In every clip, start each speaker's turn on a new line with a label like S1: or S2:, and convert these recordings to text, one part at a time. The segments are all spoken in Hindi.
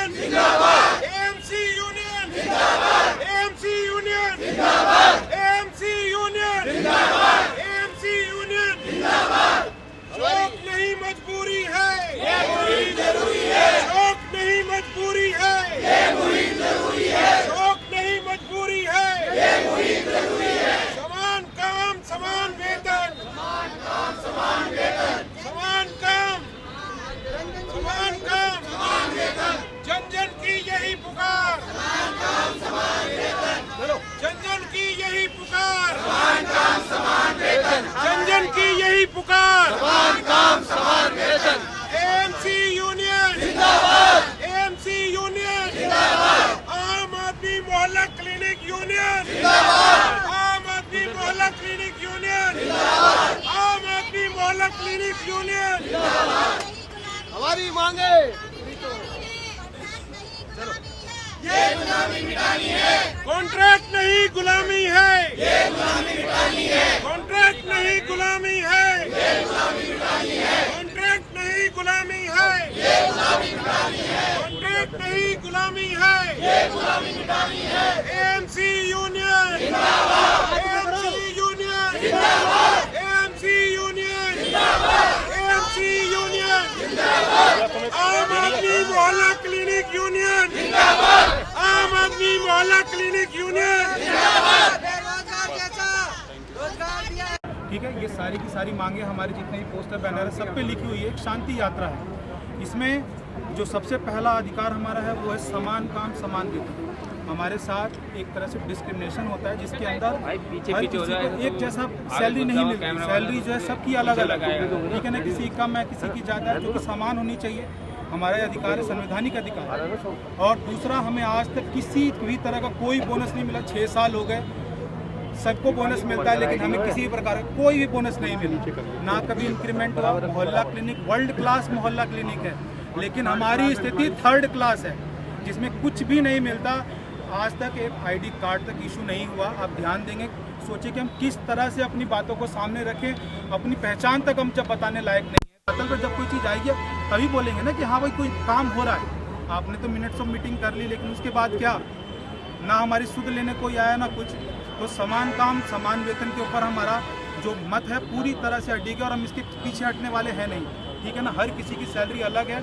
S1: यूनियन जिंदाबाद, एएमसी यूनियन जिंदाबाद, एएमसी यूनियन जिंदाबाद, एएमसी यूनियन जिंदाबाद, एएमसी यूनियन जिंदाबाद। शौक नहीं मजबूरी है, ये मुहिम जरूरी है। शौक नहीं मजबूरी है, ये मुहिम जरूरी है। शौक नहीं मजबूरी है, ये मुहिम जरूरी है। समान काम समान वेतन, समान काम समान वेतन, समान काम समान काम समान वेतन। जन जन की यही पुकार, समान काम समान वेतन। जन जन की यही पुकार, समान काम समान वेतन। जन जन की यही पुकार, समान काम समान वेतन। एएमसी यूनियन जिंदाबाद, एएमसी यूनियन जिंदाबाद। आम आदमी मोहल्ला क्लिनिक यूनियन जिंदाबाद, आम आदमी मोहल्ला क्लिनिक यूनियन जिंदाबाद, आम आदमी मोहल्ला क्लिनिक यूनियन जिंदाबाद।
S2: हमारी मांगे
S1: ये गुलामी मिटानी है, कॉन्ट्रैक्ट नहीं गुलामी है, ये गुलामी मिटानी है। कॉन्ट्रैक्ट नहीं गुलामी है, ये गुलामी मिटानी है। कॉन्ट्रैक्ट नहीं गुलामी है, ये गुलामी मिटानी है। कॉन्ट्रैक्ट नहीं गुलामी है, ये गुलामी मिटानी है। एएमसी यूनियन जिंदाबाद, एएमसी यूनियन जिंदाबाद, एएमसी यूनियन जिंदाबाद, एएमसी यूनियन जिंदाबाद। आम आदमी मोहल्ला क्लिनिक यूनियन जिंदाबाद, आम आदमी मोहल्ला क्लिनिक यूनियन जिंदाबाद।
S3: ठीक है, ये सारी की सारी मांगे हमारे जितने भी पोस्टर बैनर है सब पे लिखी हुई है। एक शांति यात्रा है। इसमें जो सबसे पहला अधिकार हमारा है वो है समान काम समान वेतन। हमारे साथ एक तरह से डिस्क्रिमिनेशन होता है जिसके अंदर हर किसी को एक जैसा सैलरी नहीं मिलती। सैलरी जो है सबकी अलग अलग है, ठीक है ना, किसी कम है किसी की ज़्यादा है, जो कि समान होनी चाहिए। हमारा अधिकार है, संवैधानिक अधिकार है। और दूसरा, हमें आज तक किसी भी तरह का कोई बोनस नहीं मिला। 6 साल हो गए, सबको बोनस मिलता है, लेकिन हमें किसी भी प्रकार का कोई भी बोनस नहीं मिला। ना कभी इंक्रीमेंट हुआ। मोहल्ला क्लिनिक वर्ल्ड क्लास मोहल्ला क्लिनिक है, लेकिन हमारी स्थिति 3rd क्लास है जिसमें कुछ भी नहीं मिलता। आज तक एक आईडी कार्ड तक इशू नहीं हुआ। आप ध्यान देंगे, सोचिए कि हम किस तरह से अपनी बातों को सामने रखें। अपनी पहचान तक हम जब बताने लायक नहीं है। पतल पर जब कोई चीज़ आएगी तभी बोलेंगे ना कि हाँ भाई कोई काम हो रहा है। आपने तो मिनट्स ऑफ मीटिंग कर ली, लेकिन उसके बाद क्या, ना हमारी सुध लेने कोई आया ना कुछ। तो समान काम समान वेतन के ऊपर हमारा जो मत है पूरी तरह से अडिग है और हम इसके पीछे हटने वाले हैं नहीं, ठीक है ना। हर किसी की सैलरी अलग है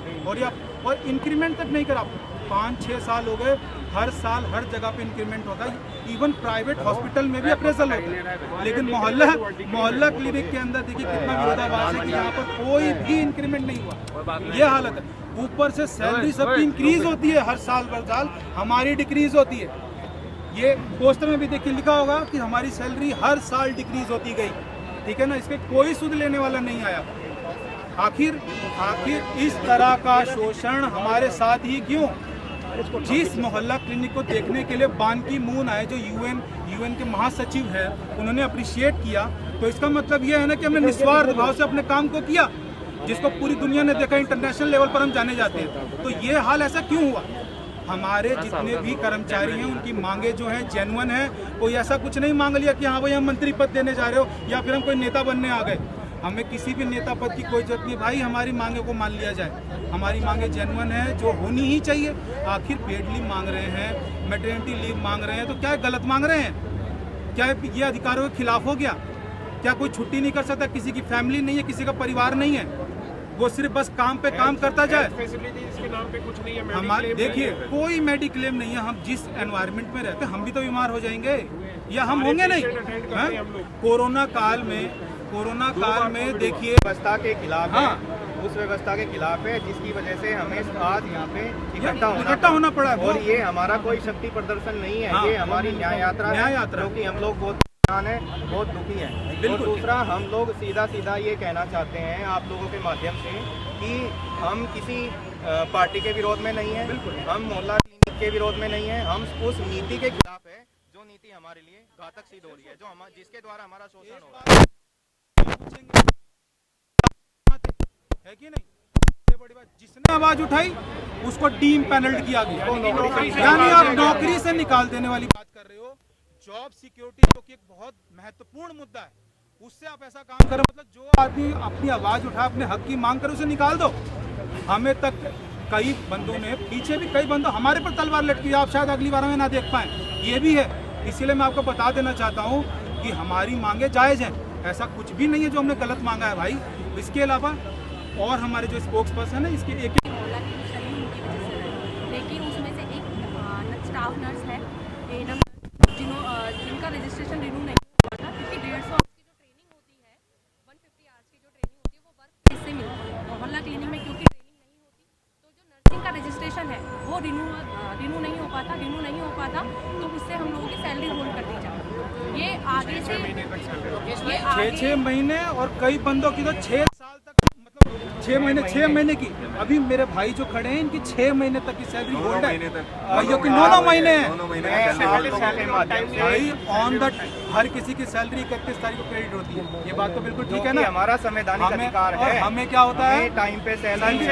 S3: और इंक्रीमेंट तक नहीं करा। 5-6 साल हो गए, हर साल हर जगह पे इंक्रीमेंट होता है। इवन प्राइवेट हॉस्पिटल में भी अप्रेजल होता है, लेकिन मोहल्ला क्लिनिक के अंदर देखिए कितना विरोधाभास है कि यहाँ पर कोई भी इंक्रीमेंट नहीं हुआ। ये हालत है। ऊपर से सैलरी सबकी इंक्रीज होती है हर साल बर साल, हमारी डिक्रीज होती है। ये पोस्टर में भी देखिए लिखा होगा कि हमारी सैलरी हर साल डिक्रीज होती गई, ठीक है ना। इसके कोई सुध लेने वाला नहीं आया। आखिर इस तरह का शोषण हमारे साथ ही क्यों? जिस मोहल्ला क्लिनिक को देखने के लिए बान की मून आए, जो यूएन के महासचिव हैं, उन्होंने अप्रिशिएट किया, तो इसका मतलब यह है ना कि हमने निस्वार्थ भाव से अपने काम को किया, जिसको पूरी दुनिया ने देखा। इंटरनेशनल लेवल पर हम जाने जाते हैं। तो ये हाल ऐसा क्यों हुआ? हमारे जितने भी कर्मचारी हैं उनकी मांगे जो हैं जेन्युइन है। कोई ऐसा कुछ नहीं मांग लिया कि हाँ भाई हम मंत्री पद देने जा रहे हो या फिर हम कोई नेता बनने आ गए। हमें किसी भी नेता पद की कोई जरूरत नहीं भाई, हमारी मांगे को मान लिया जाए। हमारी मांगे जेन्युइन है, जो होनी ही चाहिए। आखिर पेड लीव मांग रहे हैं, मैटरनिटी लीव मांग रहे हैं, तो क्या गलत मांग रहे हैं? क्या ये अधिकारों के खिलाफ हो गया? क्या कोई छुट्टी नहीं कर सकता? किसी की फैमिली नहीं है, किसी का परिवार नहीं है, वो सिर्फ बस काम पे काम करता जाए।
S1: इसके नाम पे कुछ नहीं है।
S3: हमारे देखिए कोई मेडिक्लेम नहीं है। हम जिस एनवायरनमेंट में रहते हैं हम भी तो बीमार हो जाएंगे या हम होंगे नहीं? कोरोना काल में देखिए
S2: व्यवस्था के खिलाफ है, उस व्यवस्था के खिलाफ है जिसकी वजह से हमें आज यहाँ पे इकट्ठा होना पड़ा। और ये हमारा कोई शक्ति प्रदर्शन नहीं है, ये हमारी न्याय यात्रा है, क्योंकि हम लोग बहुत परेशान है, बहुत दुखी है। और दूसरा, हम लोग सीधा ये कहना चाहते हैं आप लोगों के माध्यम से कि हम किसी पार्टी के विरोध में नहीं है, हम मोहल्ला क्लिनिक के विरोध में नहीं है, हम उस नीति के खिलाफ है जो नीति हमारे लिए घातक सिद्ध हो रही है, जो जिसके द्वारा हमारा शोषण हो रहा है
S3: कि नहीं। सबसे बड़ी बात, जिसने आवाज उठाई उसको डीम पैनल्ड किया गया, यानी आप नौकरी से निकाल देने वाली बात कर रहे हो। जॉब सिक्योरिटी जो कि एक बहुत महत्वपूर्ण मुद्दा है, उससे आप ऐसा काम करें, मतलब जो आदमी अपनी आवाज उठा अपने हक की मांग करे उसे निकाल दो। हमें तक कई बंदों ने, पीछे भी कई बंदों हमारे पर तलवार लटकी, आप शायद अगली बार हमें ना देख पाएं, ये भी है। इसीलिए मैं आपको बता देना चाहता हूँ कि हमारी मांगे जायज़ हैं, ऐसा कुछ भी नहीं है जो हमने गलत मांगा है भाई। इसके अलावा और हमारे जो स्पोक्स पर्सन है, इसके एक
S4: लेकिन उसमें से एक स्टाफ नर्स है एएनएम जिनका रजिस्ट्रेशन रिन्यू नहीं हुआ था, क्योंकि 150 आवर्स की जो ट्रेनिंग होती है, 150 आवर्स की जो ट्रेनिंग होती है वो वर्क प्लेस से मिलती है। मोहल्ला क्लिनिक में क्योंकि ट्रेनिंग नहीं होती, तो जो नर्सिंग का रजिस्ट्रेशन है वो रिन्यू नहीं हो पाता, तो उससे हम लोगों की सैलरी होल्ड कर दी जाती। ये आगे से
S3: 6 महीने और कई बंदों की तो 6 साल तक, मतलब 6 महीने की। अभी मेरे भाई जो खड़े हैं इनकी 6 महीने तक की सैलरी होल्ड है, भाइयों की 9 महीने भाई ऑन द हर किसी की सैलरी 31 तारीख को क्रेडिट होती है। ये बात तो बिल्कुल ठीक है ना,
S2: हमारा संवैधानिक अधिकार है।
S3: हमें क्या होता है
S2: टाइम पे सैलरी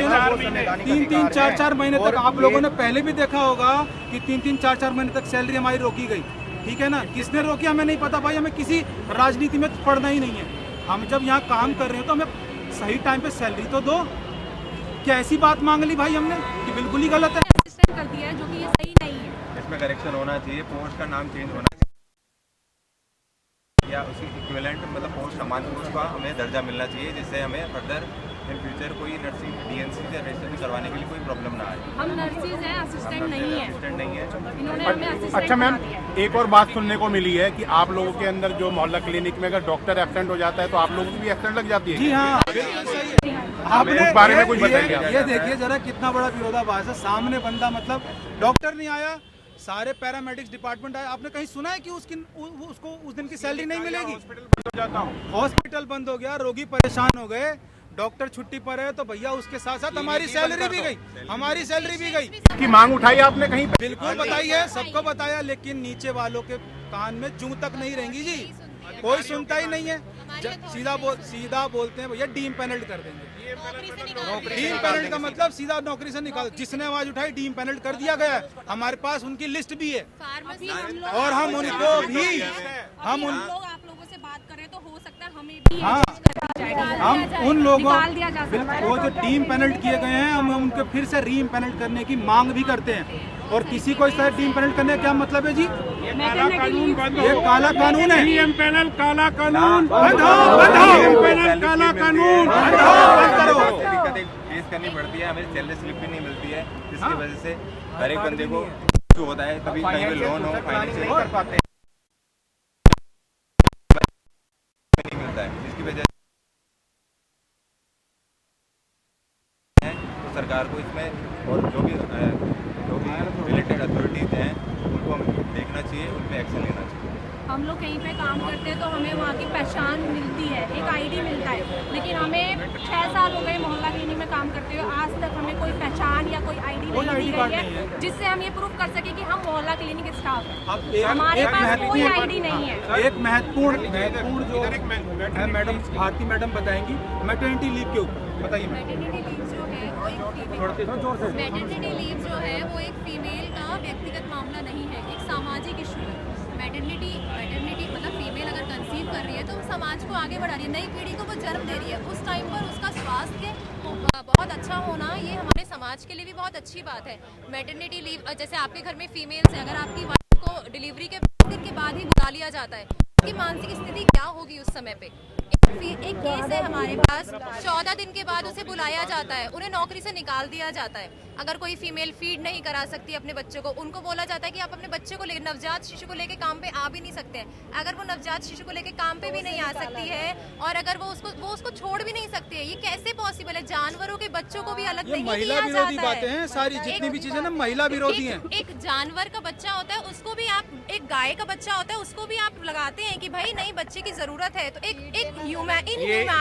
S3: 3-3, 4-4 महीने तक। आप लोगों ने पहले भी देखा होगा कि 3-3, 4-4 महीने तक सैलरी हमारी रोकी गई, ठीक है ना। किसने रोकी हमें नहीं पता भाई, हमें किसी राजनीति में पढ़ना ही नहीं है। हम जब यहाँ काम कर रहे हैं तो हमें सही टाइम पे सैलरी तो दो। क्या ऐसी बात मांग ली भाई हमने कि बिल्कुल ही गलत है?
S4: असिस्टेंट कर दिया है जो कि ये सही नहीं है।
S5: इसमें करेक्शन होना चाहिए, पोस्ट का नाम चेंज होना चाहिए या उसी इक्विवेलेंट, मतलब पोस्ट समान पोस्ट का हमें दर्जा मिलना चाहिए, जिससे हमें फर्दर इन फ्यूचर कोई नर्सिंग डीएनसी से रजिस्ट्रेशन करवाने के लिए कोई प्रॉब्लम ना आए।
S4: हम नर्सिस हैं, असिस्टेंट नहीं है।
S5: असिस्टेंट नहीं है।
S4: इन्होंने हमें असिस्टेंट
S6: अच्छा मैम,
S4: बना दिया है।
S6: एक और बात सुनने को मिली है कि आप लोगों के अंदर जो मोहल्ला क्लिनिक में अगर डॉक्टर एब्सेंट हो जाता है तो आप लोगों की भी एब्सेंट लग जाती है?
S3: जी हाँ, बिल्कुल सही है। आपने
S6: उस बारे में कुछ बताइए आप।
S3: ये देखिए जरा कितना बड़ा विरोधाभास है। सामने बंदा, मतलब डॉक्टर नहीं आया, सारे पैरामेडिक्स डिपार्टमेंट आए। आपने कहीं सुना है कि उसको उस दिन की सैलरी नहीं मिलेगी? हॉस्पिटल बंद हो गया, रोगी परेशान हो गए, डॉक्टर छुट्टी पर है, तो भैया उसके साथ साथ हमारी सैलरी भी गई, हमारी सैलरी भी गई।
S6: की मांग उठाई आपने कहीं पे?
S3: बिल्कुल बताई है, सबको बताया, लेकिन नीचे वालों के कान में जूं तक नहीं रहेंगी जी, कोई सुनता ही नहीं है। सीधा बोलते हैं भैया डीम पेनल्ट कर देंगे। डीम पेनल्ट का मतलब सीधा नौकरी से निकाल। जिसने आवाज उठाई डीम पेनल्ट कर दिया गया है। हमारे पास उनकी लिस्ट भी है और हम उनको भी
S4: आप लोगों से बात करें तो हो सकता है हमें भी
S3: हाँ, हम उन लोगों वो जो डीम पेनल्ट किए गए हैं, हम उनके फिर से रीम पेनल्ट करने की मांग भी करते हैं। और किसी को इस तरह डीम पेनल्ट करने का क्या मतलब है जी? ये काला कानून है।
S1: डीएम पैनल काला कानून,
S3: बंद हो,
S1: पैनल काला कानून,
S3: बंद करो।
S5: दिक्कतें फेस करनी पड़ती है, हमें सैलरी स्लिप भी नहीं मिलती है, जिसकी वजह से हर एक बंदे को जो होता है, कभी कहीं पे लोन हो, फाइनेंशियल नहीं कर पाते नहीं मिलता है, जिसकी वजह से तो सरकार को इसमें और जो भी रिलेटेड अथॉरिटीज हैं उनको देखना चाहिए, उन पर एक्शन लेना चाहिए।
S4: हम लोग कहीं पे काम करते हैं तो हमें वहाँ की पहचान मिलती है, एक आईडी मिलता है, लेकिन हमें 6 साल हो गए मोहल्ला क्लिनिक में काम करते हुए, आज तक हमें कोई पहचान या कोई आईडी नहीं दी गई है जिससे हम ये प्रूफ कर सके कि हम मोहल्ला क्लिनिक स्टाफ हैं। हमारे पास कोई आईडी नहीं है।
S3: एक महत्वपूर्ण जो है मैडम भारती मैडम बताएंगी मैटरनिटी लीव के ऊपर। बताइए
S4: मैटरनिटी लीव जो है वो एक फीमेल का व्यक्तिगत मामला नहीं है, एक सामाजिक इशू है। मैटरनिटी मतलब फीमेल अगर कंसीव कर रही है तो समाज को आगे बढ़ा रही है, नई पीढ़ी को वो जन्म दे रही है। उस टाइम पर उसका स्वास्थ्य बहुत अच्छा होना ये हमारे समाज के लिए भी बहुत अच्छी बात है। मैटरनिटी लीव, जैसे आपके घर में फीमेल्स है, अगर आपकी वाइफ को डिलीवरी के दिन के बाद ही बुला लिया जाता है, उसकी मानसिक स्थिति क्या होगी उस समय पे? एक केस है हमारे पास, 14 दिन के बाद उसे बुलाया जाता है, उन्हें नौकरी से निकाल दिया जाता है। अगर कोई फीमेल फीड नहीं करा सकती अपने बच्चे को, उनको बोला जाता है कि आप अपने बच्चे को लेकर, नवजात शिशु को लेकर काम पे आ भी नहीं सकते हैं। अगर वो नवजात शिशु को लेकर काम पे भी नहीं आ सकती है और अगर वो उसको छोड़ भी नहीं सकती है, ये कैसे पॉसिबल है? जानवरों के बच्चों को भी अलग नहीं
S3: महिला
S4: किया
S3: विरोधी
S4: जाता
S3: बातें हैं सारी, जितनी भी चीजें ना महिला विरोधी हैं।
S4: एक जानवर का बच्चा होता है उसको भी आप, एक गाय का बच्चा होता है उसको भी आप लगाते हैं कि भाई नहीं बच्चे की जरूरत है, तो एक
S2: ये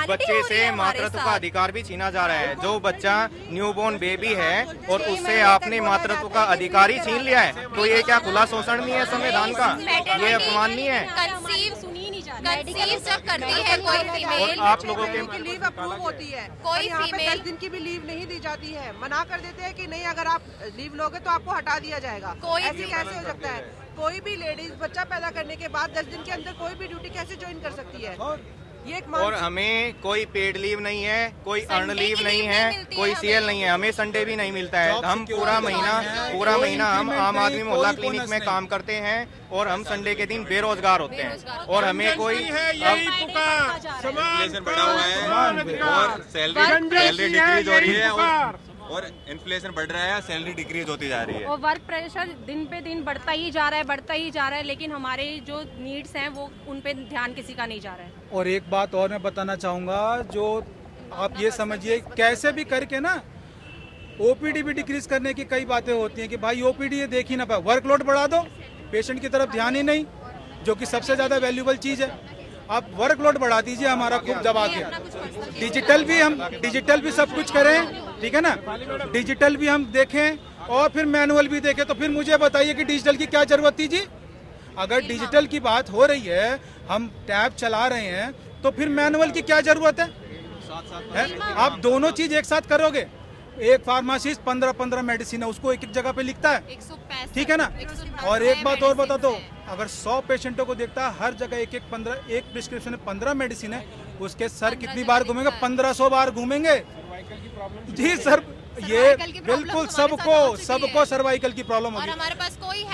S2: बच्चे से मातृत्व का अधिकार भी छीना जा रहा है। जो बच्चा न्यूबॉर्न बेबी है और उससे आपने मातृत्व का अधिकार ही छीन लिया है, तो ये क्या खुला शोषण नहीं है संविधान का? ये अपमान नहीं है?
S4: कंसीव जब करती है कोई फीमेल,
S2: आप लोगों के
S7: लीव अप्रूव होती है,
S4: कोई
S7: यहाँ पे
S4: फीमेल
S7: 10 दिन की भी लीव नहीं दी जाती है, मना कर देते हैं कि नहीं अगर आप लीव लोगे तो आपको हटा दिया जाएगा। ऐसे कैसे हो सकता है? कोई भी लेडीज बच्चा पैदा करने के बाद 10 दिन के अंदर कोई भी ड्यूटी कैसे ज्वाइन कर सकती है? ये एक
S2: और हमें कोई पेड लीव नहीं है, कोई अर्न लीव नहीं है, कोई सीएल नहीं है, हमें संडे भी नहीं मिलता है। हम पूरा महीना हम आम आदमी मोहल्ला क्लिनिक में काम करते हैं और हम संडे के दिन बेरोजगार होते हैं और हमें कोई
S1: यही पुकार समान
S5: इन्फ्लेशन बढ़ा हुआ है और सैलरी डिक्रीज हो रही है और इन्फ्लेशन बढ़ रहा है, सैलरी डिक्रीज होती जा रही है
S8: और वर्क प्रेशर दिन पे दिन बढ़ता ही जा रहा है, लेकिन हमारे जो नीड्स हैं वो उन पे ध्यान किसी का नहीं जा रहा है।
S3: और एक बात और मैं बताना चाहूँगा, जो आप ये समझिए कैसे भी करके ना ओपीडी भी डिक्रीज करने की कई बातें होती हैं कि भाई ओपीडी ये देख ही ना पाए, वर्कलोड बढ़ा दो, पेशेंट की तरफ ध्यान ही नहीं, जो कि सबसे ज़्यादा वैल्यूबल चीज़ है। आप वर्कलोड बढ़ा दीजिए हमारा खूब दबा के, डिजिटल भी सब कुछ करें, ठीक है ना, डिजिटल भी हम देखें और फिर मैनुअल भी देखें। तो फिर मुझे बताइए कि डिजिटल की क्या जरूरत थी जी? अगर डिजिटल की बात हो रही है, हम टैब चला रहे हैं, तो फिर मैनुअल की क्या जरूरत है? आप दोनों चीज एक साथ करोगे। एक फार्मासिस्ट 15 मेडिसिन है, उसको एक जगह पे लिखता है, ठीक है ना। और एक बात और बता दो, अगर 100 पेशेंटों को देखता है, हर जगह एक प्रिस्क्रिप्शन में 15 मेडिसिन है, उसके सर कितनी बार घूमेंगे? 1500 बार घूमेंगे जी सर। ये बिल्कुल सबको सर्वाइकल की प्रॉब्लम होगी।
S4: हमारे पास कोई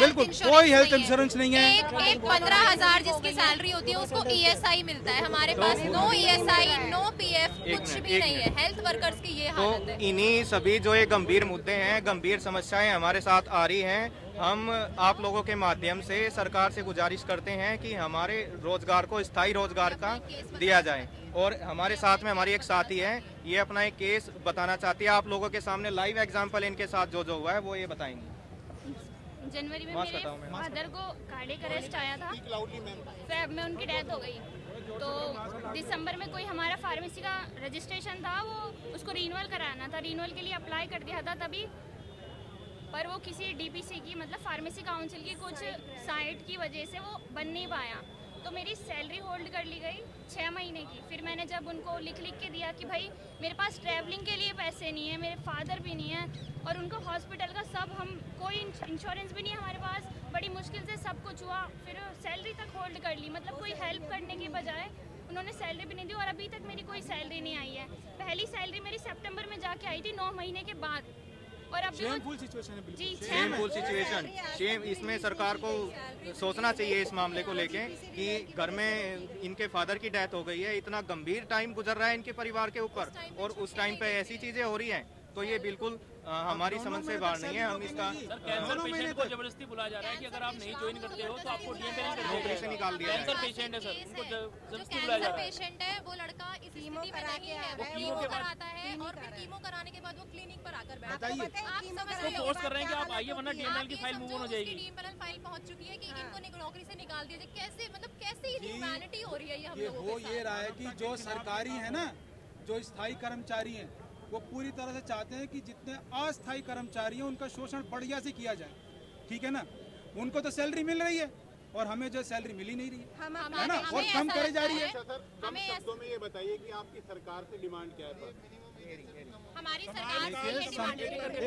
S3: हेल्थ इंश्योरेंस नहीं है।
S4: एक 15,000 जिसकी सैलरी होती है उसको ESI मिलता है, हमारे पास नो ESI नो PF कुछ भी नहीं है। हेल्थ वर्कर्स की ये हालत है।
S2: इन्हीं सभी जो ये गंभीर मुद्दे हैं, गंभीर समस्याएं हमारे साथ आ रही हैं, हम आप लोगों के माध्यम से सरकार से गुजारिश करते हैं कि हमारे रोजगार को स्थायी रोजगार का दिया जाए। और हमारे साथ में हमारी एक साथी है, ये अपना एक केस बताना चाहती है आप लोगों के सामने। लाइव एग्जांपल इनके साथ जो हुआ है वो ये बताएंगी।
S8: जनवरी में मेरे फादर को कार्डियक अरेस्ट आया था, फेब में उनकी डेथ हो गई। तो दिसंबर में कोई हमारा फार्मेसी का रजिस्ट्रेशन था, वो उसको रिन्यूअल कराना था, रिन्यूअल के लिए अप्लाई कर दिया था तभी, पर वो किसी DPC की मतलब फार्मेसी काउंसिल की कुछ साइट की वजह से वो बन नहीं पाया। तो मेरी सैलरी होल्ड कर ली गई 6 महीने की। फिर मैंने जब उनको लिख के दिया कि भाई मेरे पास ट्रैवलिंग के लिए पैसे नहीं है, मेरे फादर भी नहीं है और उनको हॉस्पिटल का सब, हम कोई इंश्योरेंस भी नहीं है हमारे पास, बड़ी मुश्किल से सब कुछ हुआ। फिर सैलरी तक होल्ड कर ली, मतलब कोई हेल्प करने की बजाय उन्होंने सैलरी भी नहीं दी और अभी तक मेरी कोई सैलरी नहीं आई है। पहली सैलरी मेरी सितंबर में जाके आई थी 9 महीने के बाद। और अब
S3: शेमफुल सिचुएशन है, बिल्कुल
S2: शेमफुल सिचुएशन। इसमें सरकार को सोचना चाहिए इस मामले को लेके कि घर में इनके फादर की डेथ हो गई है, इतना गंभीर टाइम गुजर रहा है इनके परिवार के ऊपर और उस टाइम पे ऐसी चीजें हो रही हैं, तो ये बिल्कुल हमारी समझ से बाहर नहीं है। हम इसका
S9: कैंसर पेशेंट को जबरदस्ती बुलाया जा रहा है कि अगर आप नहीं ज्वाइन करते हो तो आपको
S2: नौकरी से निकाल दिया।
S9: कैंसर पेशेंट है सर, उनको जबरदस्ती बुलाया जा रहा है।
S4: पेशेंट है वो लड़का इस स्थिति में नहीं है, वो कीमो कराता है और फिर कीमो कराने के बाद वो क्लिनिक पर आकर बैठता है। आप समझ रहे हो,
S9: फोर्स कर रहे हैं कि आप आइए वरना DML की फाइल मूव ऑन हो जाएगी।
S4: DML फाइल पहुंच चुकी है कि इनको नौकरी से निकाल दिया जाए। कैसे, मतलब कैसे ह्यूमैनिटी हो रही है ये हम लोगों के साथ?
S3: ये रहा है कि जो सरकारी है ना, जो स्थायी कर्मचारी हैं, वो पूरी तरह से चाहते हैं कि जितने अस्थायी कर्मचारी हैं उनका शोषण बढ़िया से किया जाए, ठीक है ना। उनको तो सैलरी मिल रही है और हमें जो सैलरी मिल ही नहीं रही है ना, और कम करे जा रही है।
S6: कम शब्दों में ये बताइए कि आपकी सरकार से डिमांड क्या है?
S4: हमारी सरकार से ये डिमांड
S2: करके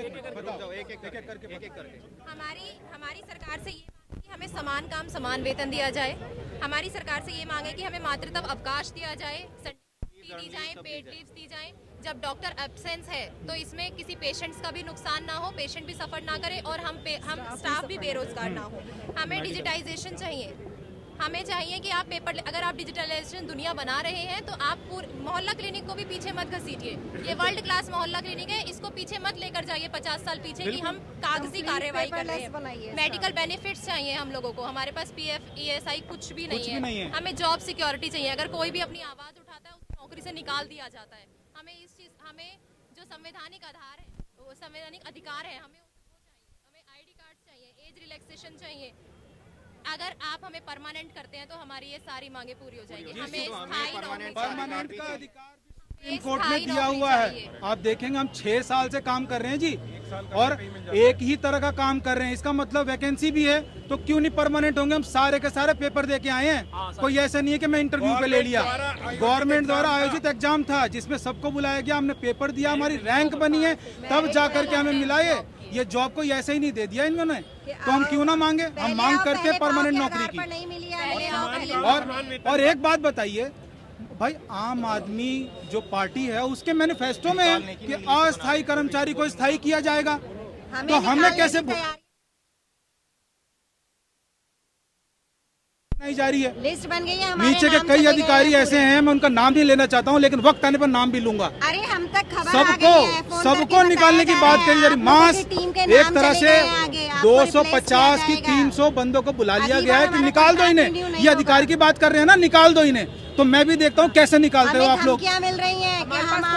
S4: हमारी सरकार से ये मांग है कि हमें समान काम समान वेतन दिया जाए। हमारी सरकार से ये मांग है कि हमें मातृत्व अवकाश दिया जाए, दी जाए, पेड लीव्स दी जाए। जब डॉक्टर एब्सेंस है तो इसमें किसी पेशेंट्स का भी नुकसान ना हो, पेशेंट भी सफर ना करे और हम स्टाफ भी बेरोजगार ना हो। हमें डिजिटाइजेशन चाहिए, हमें चाहिए कि आप पेपर, अगर आप डिजिटलाइजेशन दुनिया बना रहे हैं तो आप मोहल्ला क्लिनिक को भी पीछे मत घसीटिए। ये वर्ल्ड क्लास मोहल्ला क्लिनिक है, इसको पीछे मत लेकर जाइए 50 साल पीछे कि हम कागजी कार्यवाही कर रहे हैं। मेडिकल बेनिफिट्स चाहिए हम लोगों को, हमारे पास PF ESI कुछ भी नहीं है। हमें जॉब सिक्योरिटी चाहिए, अगर कोई भी अपनी आवाज़ उठाता है उसको नौकरी से निकाल दिया जाता है। हमें जो संवैधानिक आधार है, वो संवैधानिक अधिकार है, हमें वो चाहिए। हमें ID कार्ड चाहिए, एज रिलैक्सेशन चाहिए। अगर आप हमें परमानेंट करते हैं तो हमारी ये सारी मांगे पूरी हो जाएगी। हमें
S3: परमानेंट का अधिकार सुप्रीम कोर्ट में दिया हुआ है। आप देखेंगे हम 6 साल से काम कर रहे हैं जी, और एक ही तरह का काम कर रहे हैं। इसका मतलब वैकेंसी भी है तो क्यों नहीं परमानेंट होंगे? हम सारे के सारे पेपर दे के आए हैं, कोई ऐसा नहीं है कि मैं इंटरव्यू पे ले लिया। गवर्नमेंट द्वारा आयोजित एग्जाम था जिसमें सबको बुलाया गया, हमने पेपर दिया, हमारी रैंक बनी है, तब जा करके हमें मिला है। ये जॉब को ऐसे ही नहीं दे दिया इन्होंने, तो हम क्यों ना मांगे? हम मांग करते हैं परमानेंट नौकरी की। और एक बात बताइए, भाई आम आदमी जो पार्टी है उसके मैनिफेस्टो में है कि अस्थायी कर्मचारी को स्थायी किया जाएगा, तो हमें कैसे नहीं जा रही है।
S10: लिस्ट बन गई है, हमारे
S3: नीचे के
S10: नाम
S3: कई
S10: चले गए
S3: अधिकारी
S10: हैं
S3: ऐसे हैं, मैं उनका नाम नहीं लेना चाहता हूं, लेकिन वक्त आने पर नाम भी लूंगा।
S10: अरे हम तक खबर आ गई है, फोन
S3: सबको
S10: करके
S3: निकालने की
S10: बताया
S3: बात
S10: जा
S3: करी
S10: रहा
S3: जा
S10: है,
S3: रही।
S10: आप लोगों
S3: मास
S10: की टीम के
S3: एक
S10: नाम
S3: तरह
S10: चले
S3: से
S10: गए हैं आगे, आपको
S3: 250 की
S10: replace किया
S3: 300 बंदों को बुला लिया
S10: अगली
S3: गया है
S10: बार
S3: कि
S10: हमारा
S3: निकाल दो
S10: कोई
S3: इन्हें।
S10: continue नहीं
S3: ये अधिकारी की बात कर रहे हैं ना, निकाल दो इन्हें। तो मैं भी देखता हूँ कैसे निकालते हो
S10: हमें
S3: आप लोग।
S10: धमकियां मिल रही हैं कि
S7: हमें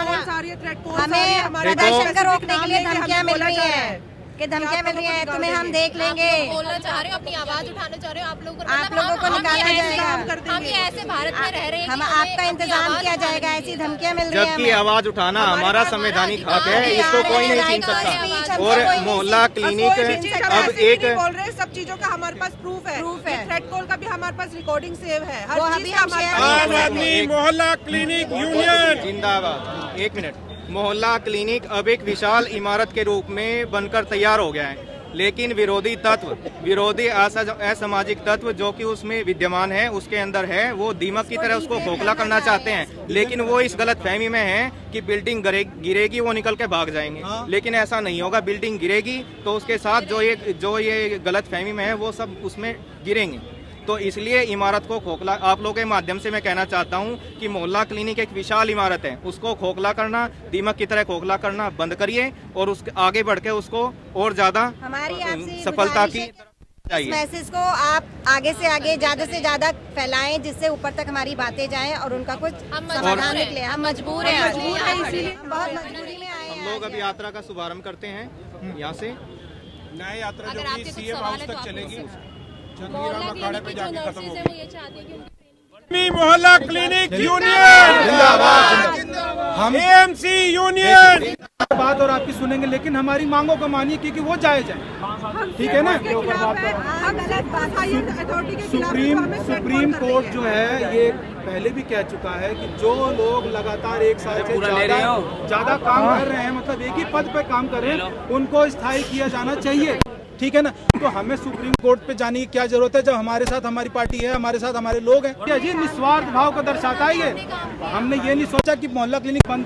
S10: हमें प्रदर्शन को रोकने के लिए धमकियां मिल रही हैं कि धमकियां मिल रही हैं, तुम्हें हम देख लेंगे।
S4: बोलना चाह रहे हो, अपनी आवाज उठाना चाह रहे हो, आप लोगों
S10: आप लोगों को निकाला जाएगा।
S4: हम ये ऐसे भारत में रह रहे हैं
S10: हम
S4: कि हमें
S10: आपका इंतजाम
S4: अपनी
S10: किया
S4: आवाज
S10: जाएगा,
S4: उठाने
S10: ऐसी
S4: की
S10: धमकियां मिल रही हैं
S2: जबकि
S10: हमें।
S2: आवाज उठाना हमारा संवैधानिक हक है, इसको कोई नहीं छीन सकता। और मोहल्ला क्लिनिक अब एक
S7: बोल रहे हैं, सब चीजों का हमारे पास प्रूफ है। थ्रेड कॉल का भी हमारे पास रिकॉर्डिंग सेव है, हर
S10: वो
S7: चीज
S10: अभी
S7: का
S10: हम
S7: हमारे
S10: share
S7: पास
S1: आम आदमी मोहल्ला क्लिनिक यूनियन
S2: जिंदाबाद। एक मिनट, मोहल्ला क्लिनिक अब एक विशाल इमारत के रूप में बनकर तैयार हो गया है, लेकिन विरोधी तत्व, विरोधी असामाजिक तत्व जो कि उसमें विद्यमान है, उसके अंदर है, वो दीमक की तरह उसको खोखला करना चाहते हैं। लेकिन वो इस गलत फहमी में है कि बिल्डिंग गिरेगी, वो निकल के भाग जाएंगे। लेकिन ऐसा नहीं होगा, बिल्डिंग गिरेगी तो उसके साथ जो ये गलत फहमी में है वो सब उसमें गिरेंगे। तो इसलिए इमारत को खोखला, आप लोगों के माध्यम से मैं कहना चाहता हूं कि मोहल्ला क्लिनिक एक विशाल इमारत है, उसको खोखला करना, दीमक की तरह खोखला करना बंद करिए और उसके आगे बढ़ के उसको और ज्यादा
S10: हमारी आपसे
S2: सफलता की
S10: इस मैसेज को आप आगे से आगे ज्यादा से ज्यादा फैलाएं, जिससे ऊपर तक हमारी बातें जाएं और उनका कुछ समाधान निकले। हम मजबूर हैं, इसीलिए बहुत मजबूरी में आए हैं।
S2: हम लोग अभी यात्रा का शुभारंभ करते हैं यहाँ से।
S1: न्याय यात्रा
S4: अगर
S1: जो
S4: आपके
S1: कि
S4: कुछ
S1: सीएम
S4: सवाल
S1: हाउस
S4: है तो
S1: तक
S4: आप
S1: चलेगी,
S4: मोहल्ला
S1: अखाड़े पे
S4: क्लिनिक की जो
S1: जाके खत्म
S4: नर्सेज
S1: होगी।
S4: है वो ये चाहती है कि उनकी
S1: मोहल्ला क्लिनिक यूनियन
S3: जिंदाबाद। हम
S1: एएमसी यूनियन
S3: बात और आपकी सुनेंगे, लेकिन हमारी मांगों को मानिए क्योंकि वो जायज है, ठीक है ना। सुप्रीम कोर्ट जो है ये पहले भी कह चुका है कि जो लोग लगातार एक साल से ज्यादा काम कर रहे हैं, मतलब एक ही पद पे काम कर रहे हैं, उनको स्थायी किया जाना चाहिए, ठीक है ना। तो हमें सुप्रीम कोर्ट पे जाने की क्या जरूरत है जब हमारे साथ हमारी पार्टी है, हमारे साथ हमारे लोग हैं। ये निस्वार्थ भाव को दर्शाता है। ये हमने ये नहीं सोचा कि मोहल्ला क्लिनिक बंद